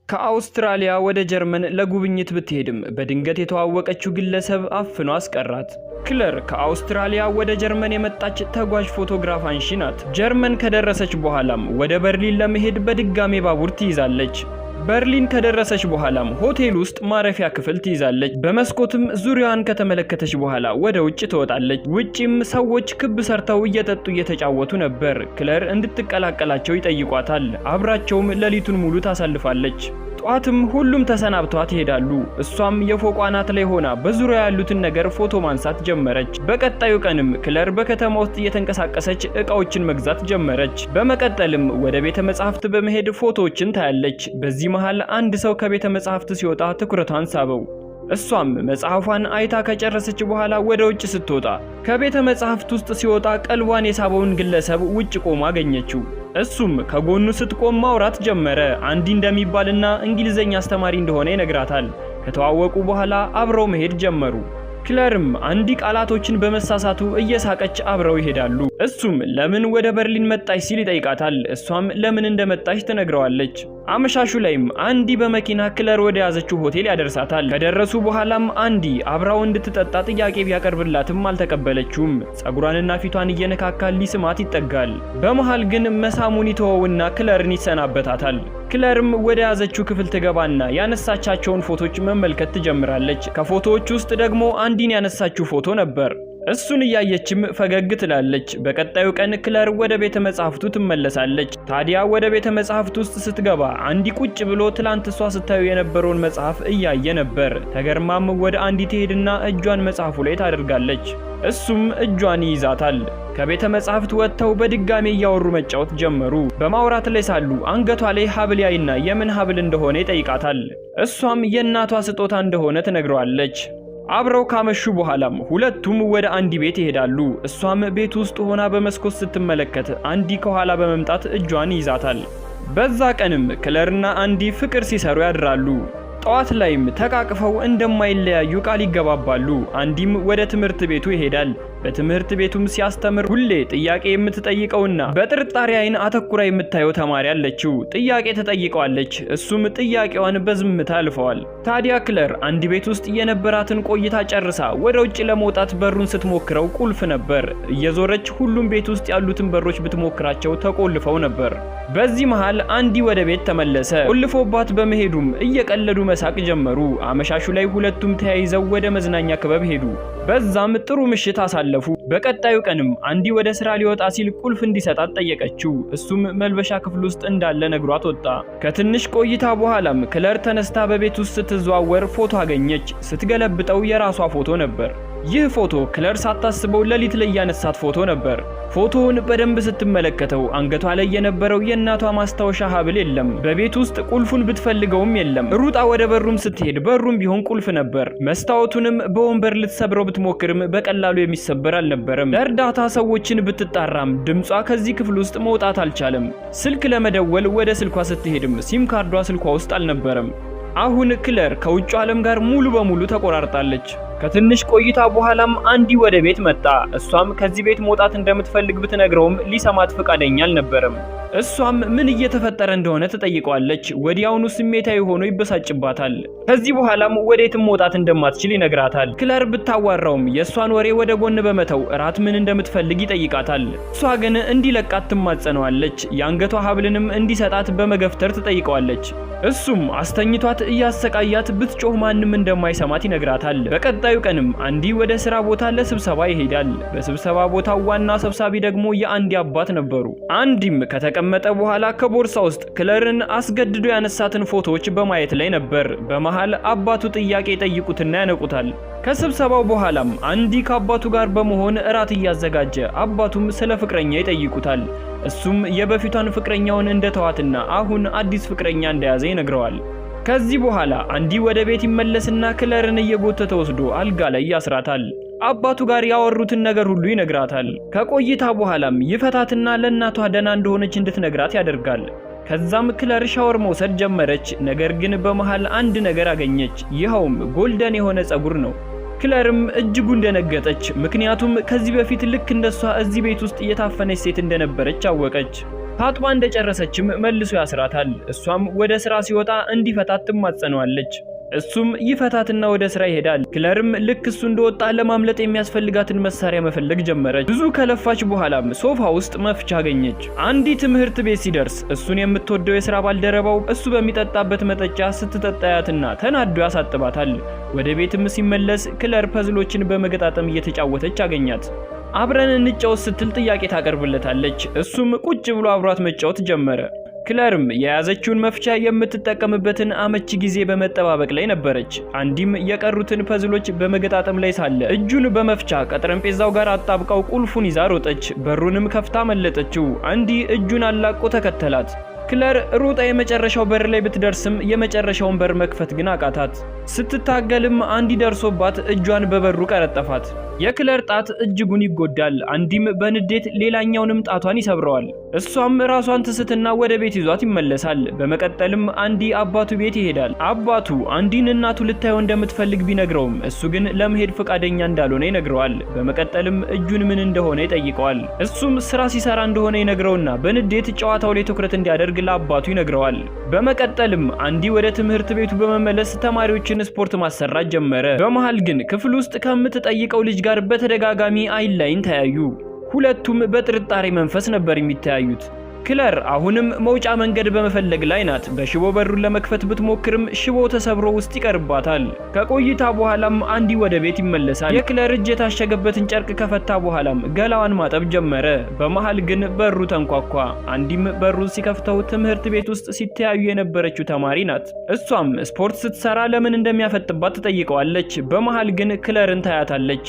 ከአውስትራሊያ ወደ ጀርመን ለጉብኝት ብትሄድም በድንገት የተዋወቀችው ግለሰብ አፍኖ አስቀራት። ክለር ከአውስትራሊያ ወደ ጀርመን የመጣች ተጓዥ ፎቶግራፍ አንሺ ናት። ጀርመን ከደረሰች በኋላም ወደ በርሊን ለመሄድ በድጋሜ ባቡር ትይዛለች። በርሊን ከደረሰች በኋላም ሆቴል ውስጥ ማረፊያ ክፍል ትይዛለች። በመስኮትም ዙሪያዋን ከተመለከተች በኋላ ወደ ውጭ ትወጣለች። ውጪም ሰዎች ክብ ሰርተው እየጠጡ እየተጫወቱ ነበር። ክለር እንድትቀላቀላቸው ይጠይቋታል። አብራቸውም ሌሊቱን ሙሉ ታሳልፋለች። ጧትም ሁሉም ተሰናብተዋት ይሄዳሉ። እሷም የፎቋ አናት ላይ ሆና በዙሪያ ያሉትን ነገር ፎቶ ማንሳት ጀመረች። በቀጣዩ ቀንም ክለር በከተማ ውስጥ እየተንቀሳቀሰች እቃዎችን መግዛት ጀመረች። በመቀጠልም ወደ ቤተ መጻሕፍት በመሄድ ፎቶዎችን ታያለች። በዚህ መሃል አንድ ሰው ከቤተ መጻሕፍት ሲወጣ ትኩረቷን ሳበው። እሷም መጽሐፏን አይታ ከጨረሰች በኋላ ወደ ውጭ ስትወጣ ከቤተ መጻሕፍት ውስጥ ሲወጣ ቀልቧን የሳበውን ግለሰብ ውጭ ቆሞ አገኘችው። እሱም ከጎኑ ስትቆም ማውራት ጀመረ። አንዲ እንደሚባልና እንግሊዘኛ አስተማሪ እንደሆነ ይነግራታል። ከተዋወቁ በኋላ አብረው መሄድ ጀመሩ። ክለርም አንዲ ቃላቶችን በመሳሳቱ እየሳቀች አብረው ይሄዳሉ። እሱም ለምን ወደ በርሊን መጣች ሲል ይጠይቃታል። እሷም ለምን እንደመጣች ትነግረዋለች። አመሻሹ ላይም አንዲ በመኪና ክለር ወደ ያዘችው ሆቴል ያደርሳታል። ከደረሱ በኋላም አንዲ አብራው እንድትጠጣ ጥያቄ ቢያቀርብላትም አልተቀበለችውም። ጸጉሯንና ፊቷን እየነካካ ሊስማት ይጠጋል። በመሃል ግን መሳሙን ይተወውና ክለርን ይሰናበታታል። ክለርም ወደ ያዘችው ክፍል ትገባና ያነሳቻቸውን ፎቶች መመልከት ትጀምራለች። ከፎቶዎች ውስጥ ደግሞ አንዲን ያነሳችው ፎቶ ነበር። እሱን እያየችም ፈገግ ትላለች። በቀጣዩ ቀን ክለር ወደ ቤተ መጻሕፍቱ ትመለሳለች። ታዲያ ወደ ቤተ መጻሕፍቱ ውስጥ ስትገባ አንዲ ቁጭ ብሎ ትላንት እሷ ስታዩ የነበረውን መጽሐፍ እያየ ነበር። ተገርማም ወደ አንዲ ትሄድና እጇን መጽሐፉ ላይ ታደርጋለች። እሱም እጇን ይይዛታል። ከቤተ መጻሕፍት ወጥተው በድጋሜ እያወሩ መጫወት ጀመሩ። በማውራት ላይ ሳሉ አንገቷ ላይ ሐብል ያይና የምን ሐብል እንደሆነ ይጠይቃታል። እሷም የእናቷ ስጦታ እንደሆነ ትነግረዋለች። አብረው ካመሹ በኋላም ሁለቱም ወደ አንዲ ቤት ይሄዳሉ። እሷም ቤት ውስጥ ሆና በመስኮት ስትመለከት አንዲ ከኋላ በመምጣት እጇን ይይዛታል። በዛ ቀንም ክለርና አንዲ ፍቅር ሲሰሩ ያድራሉ። ጠዋት ላይም ተቃቅፈው እንደማይለያዩ ቃል ይገባባሉ። አንዲም ወደ ትምህርት ቤቱ ይሄዳል። በትምህርት ቤቱም ሲያስተምር ሁሌ ጥያቄ የምትጠይቀውና በጥርጣሬ አይን አተኩራ የምታየው ተማሪ አለችው። ጥያቄ ተጠይቀዋለች። እሱም ጥያቄዋን በዝምታ አልፈዋል። ታዲያ ክለር አንዲ ቤት ውስጥ የነበራትን ቆይታ ጨርሳ ወደ ውጭ ለመውጣት በሩን ስትሞክረው ቁልፍ ነበር። እየዞረች ሁሉም ቤት ውስጥ ያሉትን በሮች ብትሞክራቸው ተቆልፈው ነበር። በዚህ መሃል አንዲ ወደ ቤት ተመለሰ። ቆልፎባት በመሄዱም እየቀለዱ መሳቅ ጀመሩ። አመሻሹ ላይ ሁለቱም ተያይዘው ወደ መዝናኛ ክበብ ሄዱ። በዛም ጥሩ ምሽት አሳለፉ። በቀጣዩ ቀንም አንዲ ወደ ስራ ሊወጣ ሲል ቁልፍ እንዲሰጣት ጠየቀችው። እሱም መልበሻ ክፍል ውስጥ እንዳለ ነግሯት ወጣ። ከትንሽ ቆይታ በኋላም ክለር ተነስታ በቤት ውስጥ ስትዘዋወር ፎቶ አገኘች። ስትገለብጠው የራሷ ፎቶ ነበር። ይህ ፎቶ ክለር ሳታስበው ሌሊት ላይ ያነሳት ፎቶ ነበር። ፎቶውን በደንብ ስትመለከተው አንገቷ ላይ የነበረው የእናቷ ማስታወሻ ሐብል የለም። በቤት ውስጥ ቁልፉን ብትፈልገውም የለም። ሩጣ ወደ በሩም ስትሄድ በሩም ቢሆን ቁልፍ ነበር። መስታወቱንም በወንበር ልትሰብረው ብትሞክርም በቀላሉ የሚሰበር አልነበረም። ለእርዳታ ሰዎችን ብትጣራም ድምጿ ከዚህ ክፍል ውስጥ መውጣት አልቻለም። ስልክ ለመደወል ወደ ስልኳ ስትሄድም ሲም ካርዷ ስልኳ ውስጥ አልነበረም። አሁን ክለር ከውጭ ዓለም ጋር ሙሉ በሙሉ ተቆራርጣለች። ከትንሽ ቆይታ በኋላም አንዲ ወደ ቤት መጣ። እሷም ከዚህ ቤት መውጣት እንደምትፈልግ ብትነግረውም ሊሰማት ፈቃደኛ አልነበረም። እሷም ምን እየተፈጠረ እንደሆነ ትጠይቀዋለች። ወዲያውኑ ስሜታዊ ሆኖ ይበሳጭባታል። ከዚህ በኋላም ወዴትም መውጣት እንደማትችል ይነግራታል። ክለር ብታዋራውም የእሷን ወሬ ወደ ጎን በመተው እራት ምን እንደምትፈልግ ይጠይቃታል። እሷ ግን እንዲለቃት ትማጸነዋለች። የአንገቷ ሐብልንም እንዲሰጣት በመገፍተር ትጠይቀዋለች። እሱም አስተኝቷት እያሰቃያት ብትጮህ ማንም እንደማይሰማት ይነግራታል። በቀጣዩ ቀንም አንዲ ወደ ስራ ቦታ ለስብሰባ ይሄዳል። በስብሰባ ቦታው ዋና ሰብሳቢ ደግሞ የአንዲ አባት ነበሩ። አንዲም ከተቀመጠ በኋላ ከቦርሳ ውስጥ ክለርን አስገድዶ ያነሳትን ፎቶዎች በማየት ላይ ነበር። በመሃል አባቱ ጥያቄ ይጠይቁትና ያነቁታል። ከስብሰባው በኋላም አንዲ ከአባቱ ጋር በመሆን እራት እያዘጋጀ አባቱም ስለ ፍቅረኛ ይጠይቁታል። እሱም የበፊቷን ፍቅረኛውን እንደተዋትና አሁን አዲስ ፍቅረኛ እንደያዘ ይነግረዋል። ከዚህ በኋላ አንዲ ወደ ቤት ይመለስና ክለርን እየጎተተ ወስዶ አልጋ ላይ ያስራታል። አባቱ ጋር ያወሩትን ነገር ሁሉ ይነግራታል። ከቆይታ በኋላም ይፈታትና ለእናቷ ደህና እንደሆነች እንድትነግራት ያደርጋል። ከዛም ክለር ሻወር መውሰድ ጀመረች። ነገር ግን በመሃል አንድ ነገር አገኘች። ይኸውም ጎልደን የሆነ ጸጉር ነው። ክለርም እጅጉን ደነገጠች። ምክንያቱም ከዚህ በፊት ልክ እንደሷ እዚህ ቤት ውስጥ የታፈነች ሴት እንደነበረች አወቀች። ታጥባ እንደጨረሰችም መልሶ ያስራታል። እሷም ወደ ስራ ሲወጣ እንዲፈታት ትማጸነዋለች። እሱም ይፈታትና ወደ ስራ ይሄዳል። ክለርም ልክ እሱ እንደወጣ ለማምለጥ የሚያስፈልጋትን መሳሪያ መፈለግ ጀመረች። ብዙ ከለፋች በኋላም ሶፋ ውስጥ መፍቻ አገኘች። አንዲ ትምህርት ቤት ሲደርስ እሱን የምትወደው የስራ ባልደረባው እሱ በሚጠጣበት መጠጫ ስትጠጣያትና ተናዶ ያሳጥባታል። ወደ ቤትም ሲመለስ ክለር ፐዝሎችን በመገጣጠም እየተጫወተች አገኛት። አብረን እንጫወት ስትል ጥያቄ ታቀርብለታለች። እሱም ቁጭ ብሎ አብሯት መጫወት ጀመረ። ክለርም የያዘችውን መፍቻ የምትጠቀምበትን አመቺ ጊዜ በመጠባበቅ ላይ ነበረች። አንዲም የቀሩትን ፐዝሎች በመገጣጠም ላይ ሳለ እጁን በመፍቻ ከጠረጴዛው ጋር አጣብቀው ቁልፉን ይዛ ሮጠች። በሩንም ከፍታ መለጠችው። አንዲ እጁን አላቆ ተከተላት። ክለር ሩጣ የመጨረሻው በር ላይ ብትደርስም የመጨረሻውን በር መክፈት ግን አቃታት። ስትታገልም አንዲ ደርሶባት እጇን በበሩ ቀረጠፋት። የክለር ጣት እጅጉን ይጎዳል። አንዲም በንዴት ሌላኛውንም ጣቷን ይሰብረዋል። እሷም ራሷን ትስትና ወደ ቤት ይዟት ይመለሳል። በመቀጠልም አንዲ አባቱ ቤት ይሄዳል። አባቱ አንዲን እናቱ ልታየው እንደምትፈልግ ቢነግረውም እሱ ግን ለመሄድ ፈቃደኛ እንዳልሆነ ይነግረዋል። በመቀጠልም እጁን ምን እንደሆነ ይጠይቀዋል። እሱም ስራ ሲሰራ እንደሆነ ይነግረውና በንዴት ጨዋታው ላይ ትኩረት እንዲያደርግ ለአባቱ ይነግረዋል። በመቀጠልም አንዲ ወደ ትምህርት ቤቱ በመመለስ ተማሪዎችን ስፖርት ማሰራት ጀመረ። በመሃል ግን ክፍል ውስጥ ከምትጠይቀው ልጅ ጋር በተደጋጋሚ አይን ላይን ተያዩ። ሁለቱም በጥርጣሬ መንፈስ ነበር የሚተያዩት። ክለር አሁንም መውጫ መንገድ በመፈለግ ላይ ናት። በሽቦ በሩን ለመክፈት ብትሞክርም ሽቦ ተሰብሮ ውስጥ ይቀርባታል። ከቆይታ በኋላም አንዲ ወደ ቤት ይመለሳል። የክለር እጅ የታሸገበትን ጨርቅ ከፈታ በኋላም ገላዋን ማጠብ ጀመረ። በመሃል ግን በሩ ተንኳኳ። አንዲም በሩን ሲከፍተው ትምህርት ቤት ውስጥ ሲተያዩ የነበረችው ተማሪ ናት። እሷም ስፖርት ስትሰራ ለምን እንደሚያፈጥባት ትጠይቀዋለች። በመሃል ግን ክለርን ታያታለች።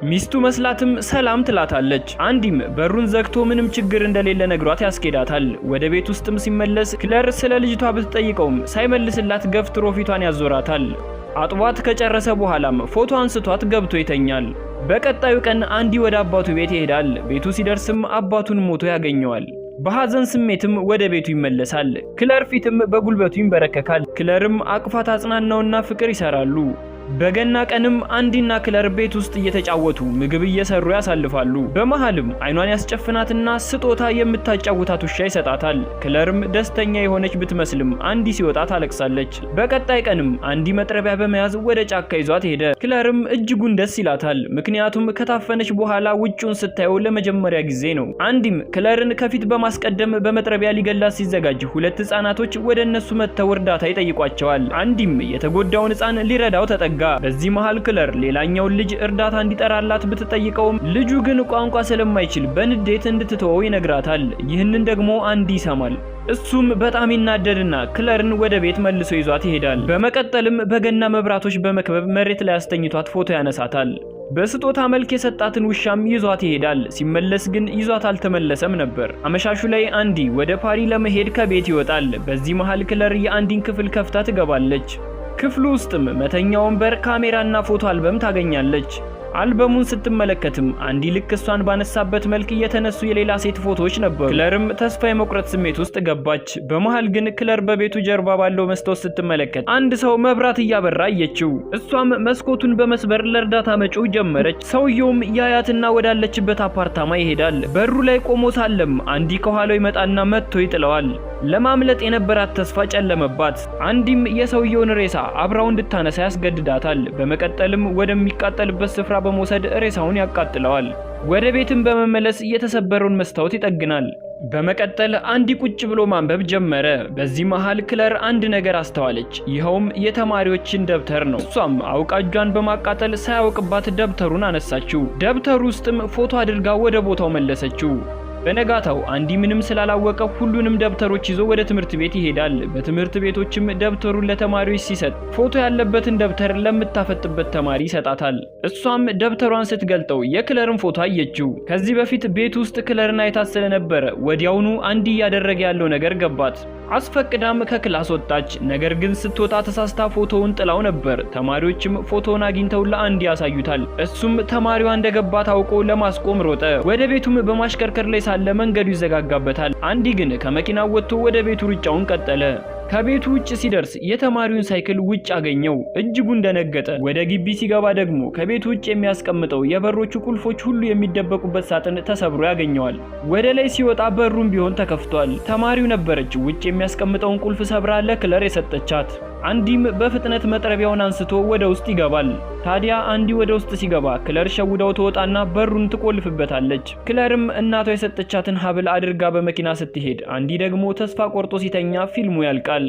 ሚስቱ መስላትም ሰላም ትላታለች። አንዲም በሩን ዘግቶ ምንም ችግር እንደሌለ ነግሯት ያስኬዳታል። ወደ ቤት ውስጥም ሲመለስ ክለር ስለ ልጅቷ ብትጠይቀውም ሳይመልስላት ገፍትሮ ፊቷን ያዞራታል። አጥቧት ከጨረሰ በኋላም ፎቶ አንስቷት ገብቶ ይተኛል። በቀጣዩ ቀን አንዲ ወደ አባቱ ቤት ይሄዳል። ቤቱ ሲደርስም አባቱን ሞቶ ያገኘዋል። በሐዘን ስሜትም ወደ ቤቱ ይመለሳል። ክለር ፊትም በጉልበቱ ይንበረከካል። ክለርም አቅፋት አጽናናውና ፍቅር ይሰራሉ። በገና ቀንም አንዲና ክለር ቤት ውስጥ እየተጫወቱ ምግብ እየሰሩ ያሳልፋሉ። በመሃልም አይኗን ያስጨፍናትና ስጦታ የምታጫውታት ውሻ ይሰጣታል። ክለርም ደስተኛ የሆነች ብትመስልም አንዲ ሲወጣ ታለቅሳለች። በቀጣይ ቀንም አንዲ መጥረቢያ በመያዝ ወደ ጫካ ይዟት ሄደ። ክለርም እጅጉን ደስ ይላታል። ምክንያቱም ከታፈነች በኋላ ውጪውን ስታየው ለመጀመሪያ ጊዜ ነው። አንዲም ክለርን ከፊት በማስቀደም በመጥረቢያ ሊገላት ሲዘጋጅ ሁለት ህፃናቶች ወደ እነሱ መጥተው እርዳታ ይጠይቋቸዋል። አንዲም የተጎዳውን ህፃን ሊረዳው ተጠጋ። በዚህ መሃል ክለር ሌላኛውን ልጅ እርዳታ እንዲጠራላት ብትጠይቀውም ልጁ ግን ቋንቋ ስለማይችል በንዴት እንድትተወው ይነግራታል። ይህንን ደግሞ አንዲ ይሰማል። እሱም በጣም ይናደድና ክለርን ወደ ቤት መልሶ ይዟት ይሄዳል። በመቀጠልም በገና መብራቶች በመክበብ መሬት ላይ አስተኝቷት ፎቶ ያነሳታል። በስጦታ መልክ የሰጣትን ውሻም ይዟት ይሄዳል። ሲመለስ ግን ይዟት አልተመለሰም ነበር። አመሻሹ ላይ አንዲ ወደ ፓሪ ለመሄድ ከቤት ይወጣል። በዚህ መሃል ክለር የአንዲን ክፍል ከፍታ ትገባለች። ክፍሉ ውስጥም መተኛ ወንበር፣ ካሜራና ፎቶ አልበም ታገኛለች። አልበሙን ስትመለከትም አንዲ ልክ እሷን ባነሳበት መልክ የተነሱ የሌላ ሴት ፎቶዎች ነበሩ። ክለርም ተስፋ የመቁረጥ ስሜት ውስጥ ገባች። በመሃል ግን ክለር በቤቱ ጀርባ ባለው መስታወት ስትመለከት አንድ ሰው መብራት እያበራ አየችው። እሷም መስኮቱን በመስበር ለእርዳታ መጮህ ጀመረች። ሰውየውም ያያትና ወዳለችበት አፓርታማ ይሄዳል። በሩ ላይ ቆሞ ሳለም አንዲ ከኋላው ይመጣና መጥቶ ይጥለዋል። ለማምለጥ የነበራት ተስፋ ጨለመባት። አንዲም የሰውየውን ሬሳ አብራው እንድታነሳ ያስገድዳታል። በመቀጠልም ወደሚቃጠልበት ስፍራ በመውሰድ ሬሳውን ያቃጥለዋል። ወደ ቤትም በመመለስ የተሰበረውን መስታወት ይጠግናል። በመቀጠል አንዲ ቁጭ ብሎ ማንበብ ጀመረ። በዚህ መሃል ክለር አንድ ነገር አስተዋለች። ይኸውም የተማሪዎችን ደብተር ነው። እሷም አውቃ እጇን በማቃጠል ሳያውቅባት ደብተሩን አነሳችው። ደብተሩ ውስጥም ፎቶ አድርጋ ወደ ቦታው መለሰችው። በነጋታው አንዲ ምንም ስላላወቀ ሁሉንም ደብተሮች ይዞ ወደ ትምህርት ቤት ይሄዳል። በትምህርት ቤቶችም ደብተሩን ለተማሪዎች ሲሰጥ ፎቶ ያለበትን ደብተር ለምታፈጥበት ተማሪ ይሰጣታል። እሷም ደብተሯን ስትገልጠው የክለርን ፎቶ አየችው። ከዚህ በፊት ቤት ውስጥ ክለርን አይታት ስለነበረ ወዲያውኑ አንዲ እያደረገ ያለው ነገር ገባት። አስፈቅዳም ከክላስ ወጣች። ነገር ግን ስትወጣ ተሳስታ ፎቶውን ጥላው ነበር። ተማሪዎችም ፎቶውን አግኝተው ለአንዲ ያሳዩታል። እሱም ተማሪዋ እንደገባ ታውቆ ለማስቆም ሮጠ። ወደ ቤቱም በማሽከርከር ላይ ሳለ መንገዱ ይዘጋጋበታል። አንዲ ግን ከመኪናው ወጥቶ ወደ ቤቱ ሩጫውን ቀጠለ። ከቤቱ ውጭ ሲደርስ የተማሪውን ሳይክል ውጭ አገኘው። እጅጉን ደነገጠ። ወደ ግቢ ሲገባ ደግሞ ከቤቱ ውጭ የሚያስቀምጠው የበሮቹ ቁልፎች ሁሉ የሚደበቁበት ሳጥን ተሰብሮ ያገኘዋል። ወደ ላይ ሲወጣ በሩም ቢሆን ተከፍቷል። ተማሪው ነበረች ውጭ የሚያስቀምጠውን ቁልፍ ሰብራ ለክለር የሰጠቻት። አንዲም በፍጥነት መጥረቢያውን አንስቶ ወደ ውስጥ ይገባል። ታዲያ አንዲ ወደ ውስጥ ሲገባ ክለር ሸውዳው ትወጣና በሩን ትቆልፍበታለች። ክለርም እናቷ የሰጠቻትን ሀብል አድርጋ በመኪና ስትሄድ አንዲ ደግሞ ተስፋ ቆርጦ ሲተኛ ፊልሙ ያልቃል።